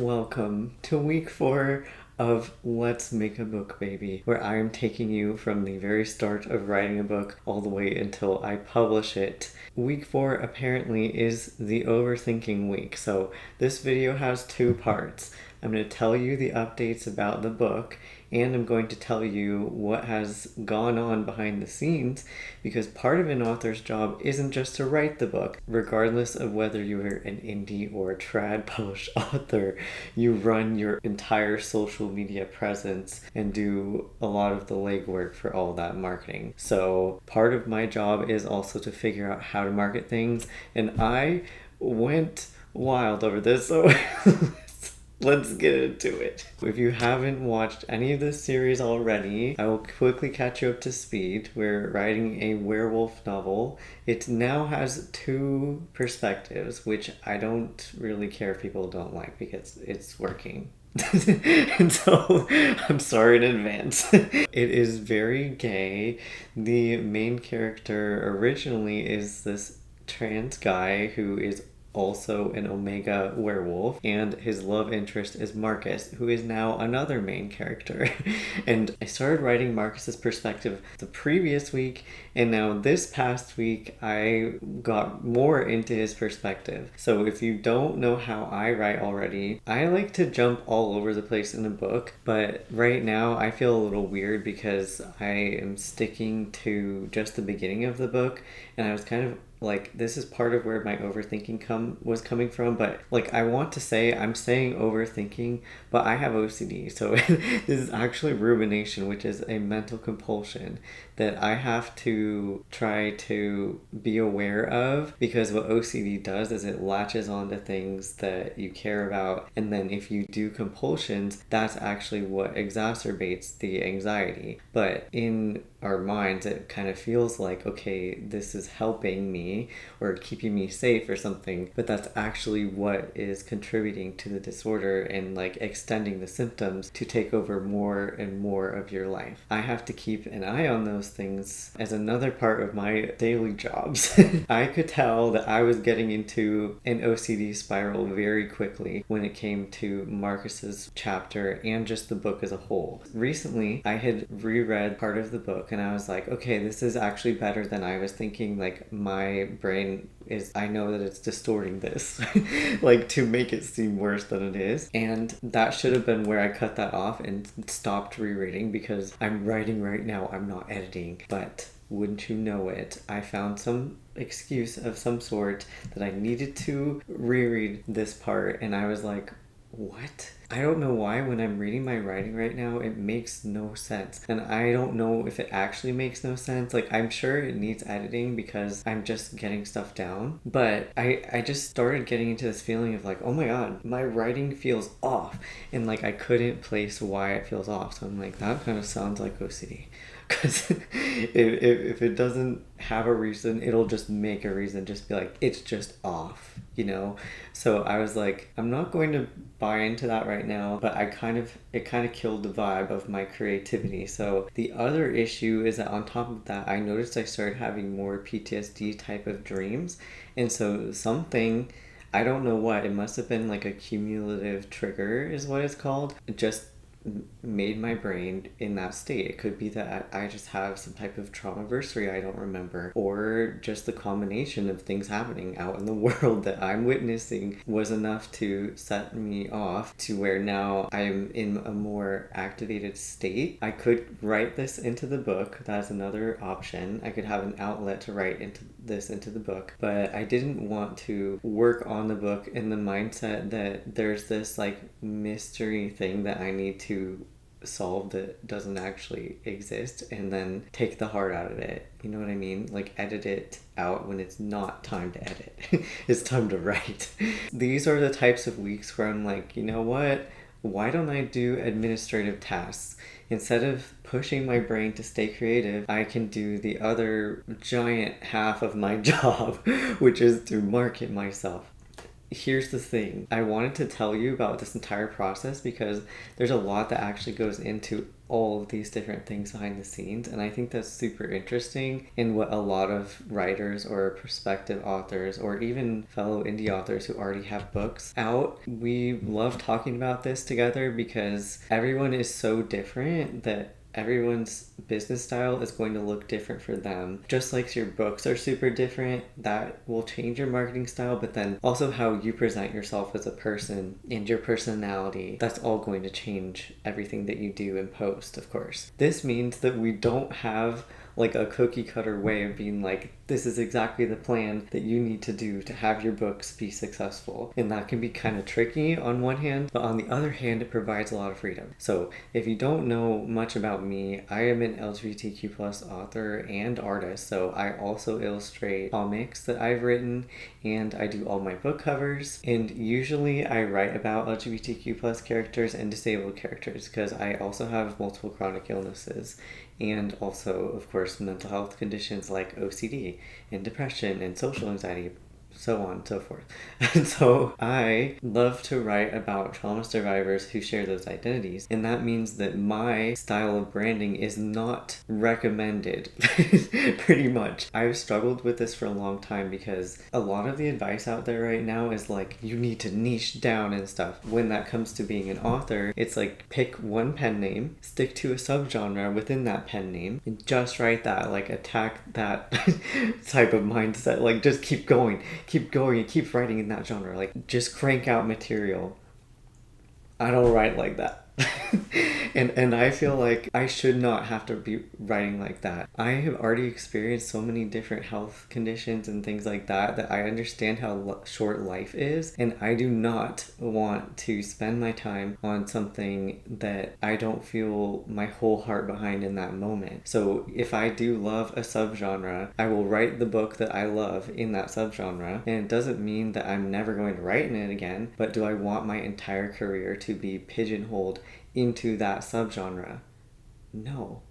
Welcome to week 4 of Let's Make a Book Baby, where I am taking you from the very start of writing a book all the way until I publish it. Week 4 apparently is the overthinking week, so this video has 2 parts. I'm going to tell you the updates about the book, and I'm going to tell you what has gone on behind the scenes, because part of an author's job isn't just to write the book. Regardless of whether you're an indie or a trad published author, you run your entire social media presence and do a lot of the legwork for all that marketing. So part of my job is also to figure out how to market things, and I went wild over this, so let's get into it. If you haven't watched any of this series already, I will quickly catch you up to speed. We're writing a werewolf novel. It now has 2 perspectives, which I don't really care if people don't like because it's working. And so I'm sorry in advance. It is very gay. The main character originally is this trans guy who is also an Omega werewolf, and his love interest is Marcus, who is now another main character. And I started writing Marcus's perspective the previous week, and now this past week I got more into his perspective. So if you don't know how I write already, I like to jump all over the place in a book, but right now I feel a little weird because I am sticking to just the beginning of the book, and I was kind of like, this is part of where my overthinking was coming from, but like, I want to say I'm saying overthinking, but I have OCD, so this is actually rumination, which is a mental compulsion that I have to try to be aware of, because what OCD does is it latches onto things that you care about, and then if you do compulsions, that's actually what exacerbates the anxiety. But in our minds, it kind of feels like, okay, this is helping me or keeping me safe or something, but that's actually what is contributing to the disorder and like extending the symptoms to take over more and more of your life. I have to keep an eye on those things as another part of my daily jobs. I could tell that I was getting into an OCD spiral very quickly when it came to Marcus's chapter and just the book as a whole. Recently, I had reread part of the book and I was like, okay, this is actually better than I was thinking. Like, my brain is, I know that it's distorting this like to make it seem worse than it is, and that should have been where I cut that off and stopped rereading, because I'm writing right now, I'm not editing. But wouldn't you know it, I found some excuse of some sort that I needed to reread this part, and I was like, what? I don't know why when I'm reading my writing right now, it makes no sense. And I don't know if it actually makes no sense. Like, I'm sure it needs editing because I'm just getting stuff down. But I just started getting into this feeling of like, oh my god, my writing feels off. And like, I couldn't place why it feels off. So I'm like, that kind of sounds like OCD. Because if it doesn't have a reason, it'll just make a reason, just be like, it's just off, you know? So I was like, I'm not going to buy into that right now, but it kind of killed the vibe of my creativity. So the other issue is that on top of that, I noticed I started having more PTSD type of dreams. And so something, I don't know what, it must have been like a cumulative trigger is what it's called, just made my brain in that state. It could be that I just have some type of traumaversary I don't remember, or just the combination of things happening out in the world that I'm witnessing was enough to set me off to where now I'm in a more activated state. I could write this into the book. That's another option. I could have an outlet to write into the book, but I didn't want to work on the book in the mindset that there's this like mystery thing that I need to solve that doesn't actually exist, and then take the heart out of it. You know what I mean? Like, edit it out when it's not time to edit. It's time to write. These are the types of weeks where I'm like, you know what? Why don't I do administrative tasks? Instead of pushing my brain to stay creative, I can do the other giant half of my job, which is to market myself. here's the thing. I wanted to tell you about this entire process because there's a lot that actually goes into all of these different things behind the scenes, and I think that's super interesting in what a lot of writers or prospective authors or even fellow indie authors who already have books out, we love talking about this together because everyone is so different that everyone's business style is going to look different for them. Just like your books are super different, that will change your marketing style, but then also how you present yourself as a person and your personality, that's all going to change everything that you do and post, of course. This means that we don't have like a cookie cutter way of being like, this is exactly the plan that you need to do to have your books be successful. And that can be kind of tricky on one hand, but on the other hand, it provides a lot of freedom. So if you don't know much about me, I am an LGBTQ plus author and artist. So I also illustrate comics that I've written, and I do all my book covers. And usually I write about LGBTQ plus characters and disabled characters because I also have multiple chronic illnesses, and also, of course, mental health conditions like OCD and depression and social anxiety, so on and so forth. And so I love to write about trauma survivors who share those identities, and that means that my style of branding is not recommended. Pretty much. I've struggled with this for a long time because a lot of the advice out there right now is like, you need to niche down and stuff. When that comes to being an author, it's like, pick one pen name, stick to a subgenre within that pen name, and just write that, like attack that type of mindset, like just keep going and keep writing in that genre, like just crank out material. I don't write like that. and I feel like I should not have to be writing like that. I have already experienced so many different health conditions and things like that that I understand how short life is, and I do not want to spend my time on something that I don't feel my whole heart behind in that moment. So if I do love a subgenre, I will write the book that I love in that subgenre, and it doesn't mean that I'm never going to write in it again, but do I want my entire career to be pigeonholed into that subgenre? No.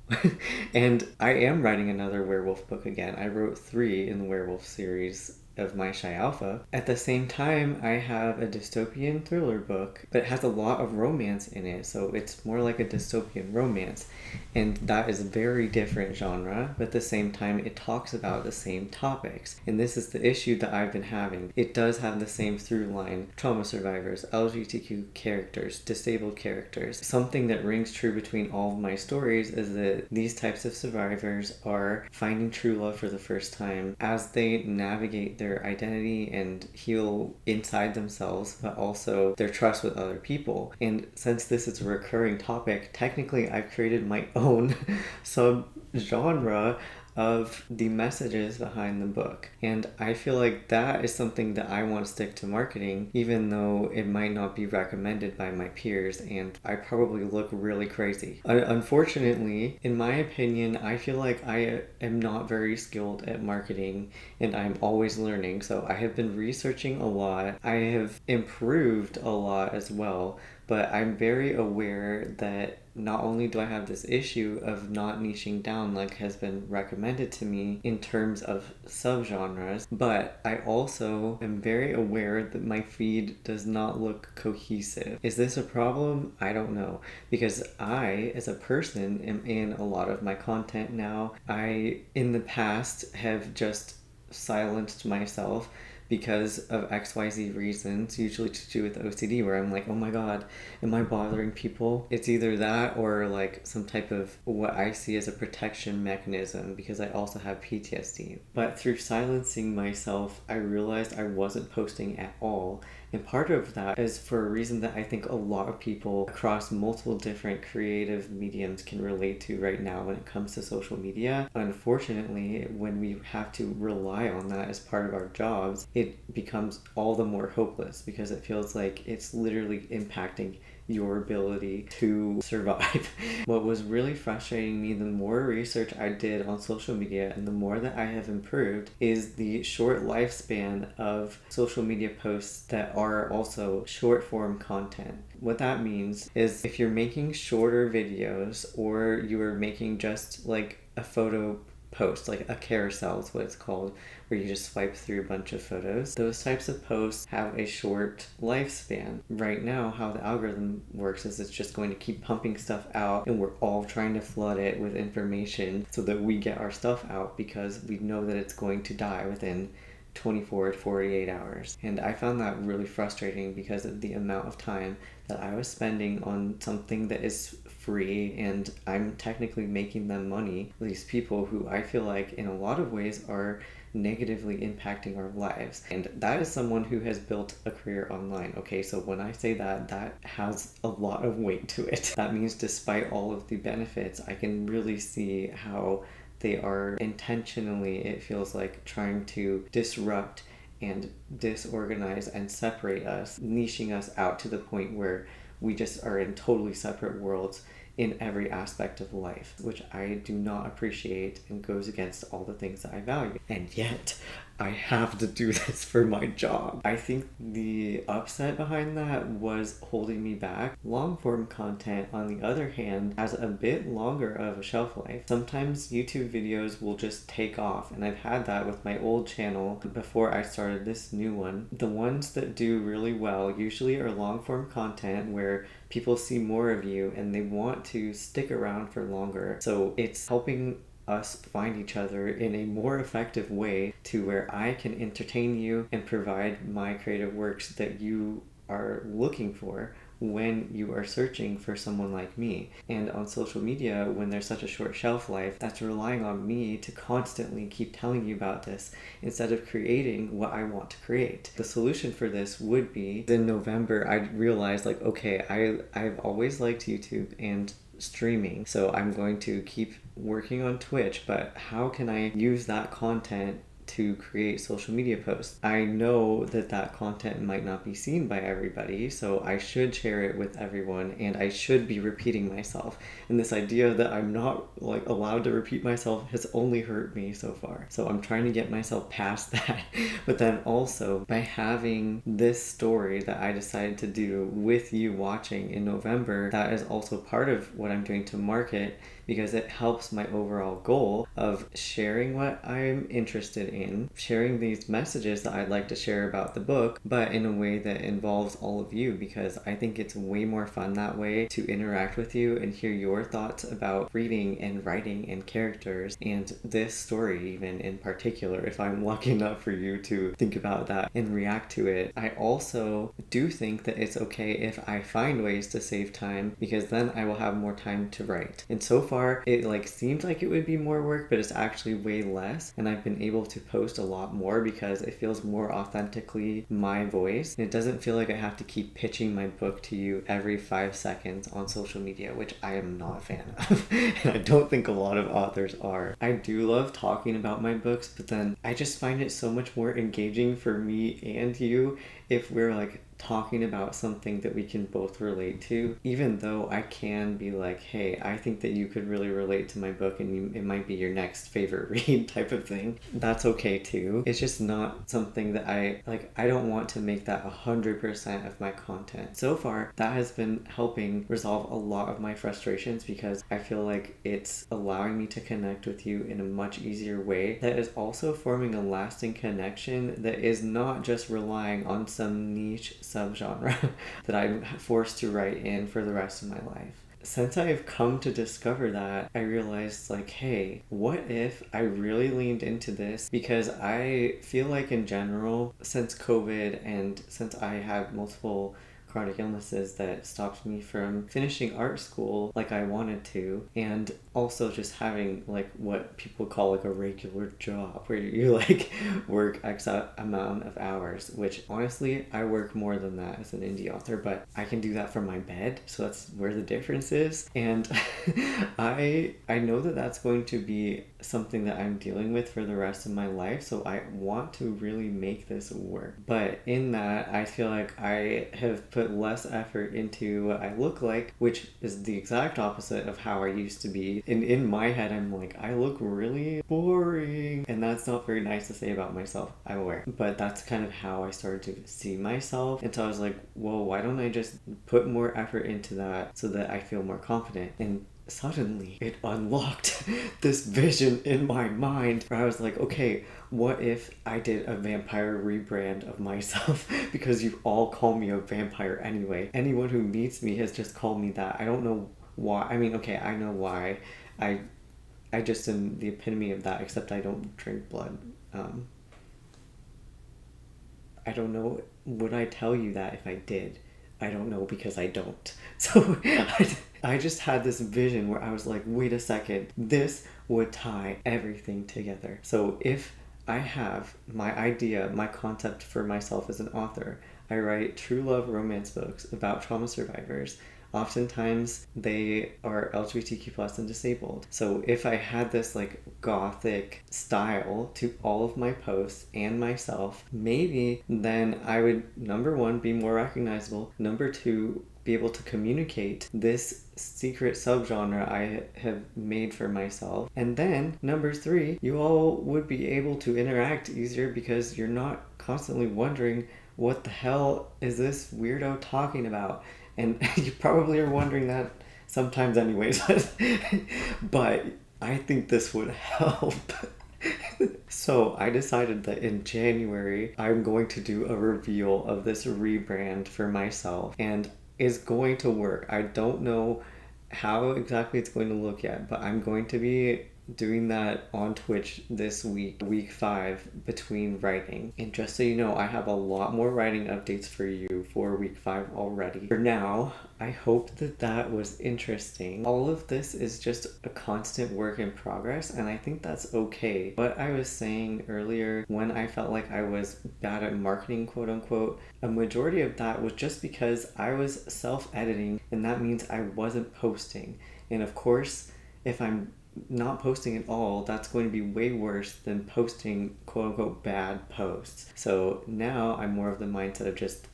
And I am writing another werewolf book again. I wrote 3 in the werewolf series of My Shy Alpha. At the same time, I have a dystopian thriller book, but it has a lot of romance in it, so it's more like a dystopian romance. And that is a very different genre, but at the same time, it talks about the same topics. And this is the issue that I've been having. It does have the same through line: trauma survivors, LGBTQ characters, disabled characters. Something that rings true between all of my stories is that these types of survivors are finding true love for the first time as they navigate their identity and heal inside themselves, but also their trust with other people. And since this is a recurring topic, technically I've created my own sub-genre of the messages behind the book. And I feel like that is something that I want to stick to marketing, even though it might not be recommended by my peers and I probably look really crazy. Unfortunately, in my opinion, I feel like I am not very skilled at marketing and I'm always learning. So I have been researching a lot. I have improved a lot as well, but I'm very aware that not only do I have this issue of not niching down like has been recommended to me in terms of subgenres, but I also am very aware that my feed does not look cohesive. Is this a problem? I don't know, because I, as a person, am in a lot of my content now. I, in the past, have just silenced myself because of XYZ reasons, usually to do with OCD, where I'm like, oh my god, am I bothering people? It's either that or like some type of what I see as a protection mechanism, because I also have PTSD. But through silencing myself, I realized I wasn't posting at all. And part of that is for a reason that I think a lot of people across multiple different creative mediums can relate to right now when it comes to social media. Unfortunately, when we have to rely on that as part of our jobs, it becomes all the more hopeless because it feels like it's literally impacting your ability to survive. What was really frustrating me, the more research I did on social media and the more that I have improved, is the short lifespan of social media posts that are also short form content. What that means is if you're making shorter videos or you are making just like a photo post, like a carousel is what it's called, where you just swipe through a bunch of photos. Those types of posts have a short lifespan. Right now, how the algorithm works is it's just going to keep pumping stuff out, and we're all trying to flood it with information so that we get our stuff out, because we know that it's going to die within 24 to 48 hours. And I found that really frustrating because of the amount of time that I was spending on something that is free, and I'm technically making them money. These people who I feel like in a lot of ways are negatively impacting our lives. And that is someone who has built a career online. Okay, so when I say that, that has a lot of weight to it. That means despite all of the benefits, I can really see how they are intentionally, it feels like, trying to disrupt and disorganize and separate us, niching us out to the point where we just are in totally separate worlds in every aspect of life, which I do not appreciate and goes against all the things that I value. And yet, I have to do this for my job. I think the upset behind that was holding me back. Long form content, on the other hand, has a bit longer of a shelf life. Sometimes YouTube videos will just take off, and I've had that with my old channel before I started this new one. The ones that do really well usually are long form content where people see more of you and they want to stick around for longer. So it's helping us find each other in a more effective way to where I can entertain you and provide my creative works that you are looking for when you are searching for someone like me. And on social media, when there's such a short shelf life, that's relying on me to constantly keep telling you about this instead of creating what I want to create. The solution for this would be, in November, I realized like, okay, I've always liked YouTube and streaming, so I'm going to keep working on Twitch, but how can I use that content to create social media posts? I know that that content might not be seen by everybody, so I should share it with everyone, and I should be repeating myself. And this idea that I'm not like allowed to repeat myself has only hurt me so far. So I'm trying to get myself past that. But then also, by having this story that I decided to do with you watching in November, that is also part of what I'm doing to market, because it helps my overall goal of sharing what I'm interested in, sharing these messages that I'd like to share about the book, but in a way that involves all of you, because I think it's way more fun that way to interact with you and hear your thoughts about reading and writing and characters, and this story even in particular, if I'm lucky enough for you to think about that and react to it. I also do think that it's okay if I find ways to save time, because then I will have more time to write. And so far, it like seems like it would be more work, but it's actually way less, and I've been able to post a lot more because it feels more authentically my voice, and it doesn't feel like I have to keep pitching my book to you every 5 seconds on social media, which I am not a fan of. And I don't think a lot of authors are. I do love talking about my books, but then I just find it so much more engaging for me and you if we're like talking about something that we can both relate to, even though I can be like, hey, I think that you could really relate to my book and it might be your next favorite read type of thing. That's okay too. It's just not something that I don't want to make that 100% of my content. So far, that has been helping resolve a lot of my frustrations, because I feel like it's allowing me to connect with you in a much easier way that is also forming a lasting connection that is not just relying on some niche subgenre that I'm forced to write in for the rest of my life. Since I have come to discover that, I realized like, hey, what if I really leaned into this? Because I feel like in general, since COVID and since I have multiple chronic illnesses that stopped me from finishing art school like I wanted to, and also just having like what people call like a regular job where you like work X amount of hours, which honestly I work more than that as an indie author, but I can do that from my bed, so that's where the difference is. And I know that that's going to be something that I'm dealing with for the rest of my life, so I want to really make this work. But in that, I feel like I have put less effort into what I look like, which is the exact opposite of how I used to be. And in my head, I'm like, I look really boring, and that's not very nice to say about myself, I'm aware, but that's kind of how I started to see myself. And so I was like, whoa, why don't I just put more effort into that so that I feel more confident? And suddenly it unlocked this vision in my mind where I was like, okay, what if I did a vampire rebrand of myself? Because you all call me a vampire anyway. Anyone who meets me has just called me that. I don't know why. I mean, okay, I know why. I just am the epitome of that, except I don't drink blood. I don't know. Would I tell you that if I did? I don't know, because I don't. So I just had this vision where I was like, wait a second, this would tie everything together. So if I have my idea, my concept for myself as an author, I write true love romance books about trauma survivors. Oftentimes they are LGBTQ plus and disabled. So if I had this like gothic style to all of my posts and myself, maybe then I would, number one, be more recognizable. Number two, be able to communicate this secret subgenre I have made for myself. And then number three, you all would be able to interact easier because you're not constantly wondering, what the hell is this weirdo talking about? And you probably are wondering that sometimes anyways. But I think this would help. So I decided that in January, I'm going to do a reveal of this rebrand for myself. And it's going to work. I don't know how exactly it's going to look yet, but I'm going to be doing that on Twitch this week 5, between writing. And just so you know, I have a lot more writing updates for you for week 5 already. For now, I hope that was interesting. All of this is just a constant work in progress, and I think that's okay. What I was saying earlier, when I felt like I was bad at marketing, quote unquote, a majority of that was just because I was self-editing, and that means I wasn't posting. And of course, if I'm not posting at all, that's going to be way worse than posting quote unquote bad posts. So now I'm more of the mindset of just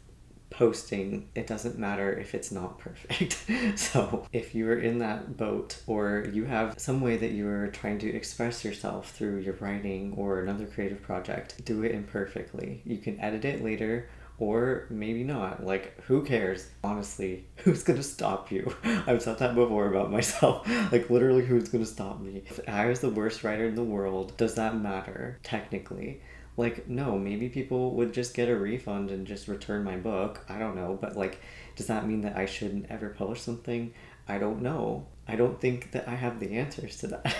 posting. It doesn't matter if it's not perfect. So if you're in that boat, or you have some way that you're trying to express yourself through your writing or another creative project, do it imperfectly. You can edit it later, or maybe not. Like, who cares? Honestly, who's gonna stop you? I've said that before about myself. Like, literally, who's gonna stop me? If I was the worst writer in the world, does that matter? Technically. Like, no, maybe people would just get a refund and just return my book. I don't know. But, like, does that mean that I shouldn't ever publish something? I don't know. I don't think that I have the answers to that.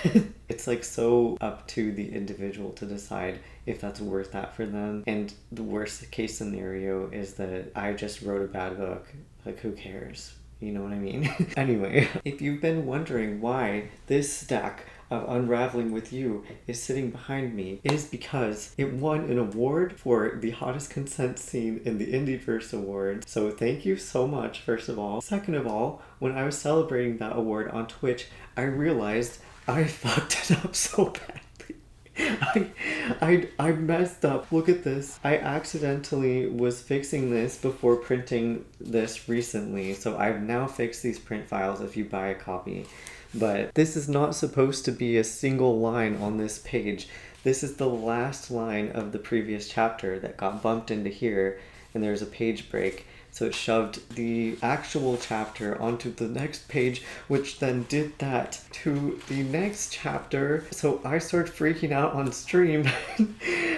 It's like so up to the individual to decide if that's worth that for them. And the worst case scenario is that I just wrote a bad book. Like, who cares? You know what I mean? Anyway, if you've been wondering why this stack of Unraveling with You is sitting behind me, is because it won an award for the hottest consent scene in the Indieverse Awards. So thank you so much, first of all. Second of all, when I was celebrating that award on Twitch, I realized I fucked it up so badly. I messed up. Look at this. I accidentally was fixing this before printing this recently. So I've now fixed these print files if you buy a copy. But this is not supposed to be a single line on this page. This is the last line of the previous chapter that got bumped into here, and there's a page break. So it shoved the actual chapter onto the next page, which then did that to the next chapter. So I started freaking out on stream.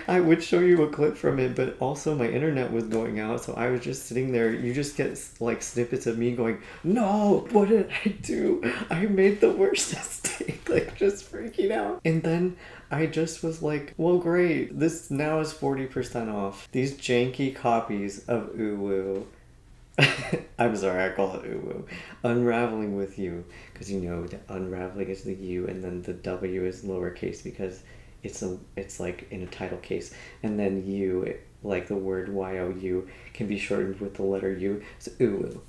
I would show you a clip from it, but also my internet was going out. So I was just sitting there. You just get like snippets of me going, no, what did I do? I made the worst mistake. Like, just freaking out. And then I just was like, well, great. This now is 40% off. These janky copies of Uwu. I'm sorry, I call it Uwu. Unraveling with You, because you know the unraveling is the U, and then the W is lowercase because it's like in a title case, and then U, like the word YOU, can be shortened with the letter U. So Uwu.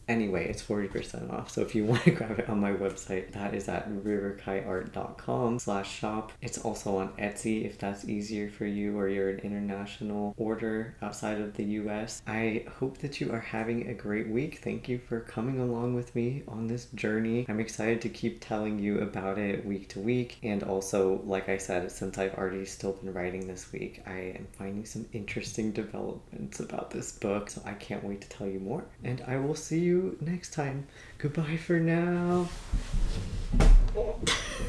Anyway, it's 40% off. So if you want to grab it on my website, that is at riverkiteart.com/shop. It's also on Etsy if that's easier for you, or you're an international order outside of the US. I hope that you are having a great week. Thank you for coming along with me on this journey. I'm excited to keep telling you about it week to week. And also, like I said, since I've already still been writing this week, I am finding some interesting developments about this book. So I can't wait to tell you more. And I will see you you next time. Goodbye for now.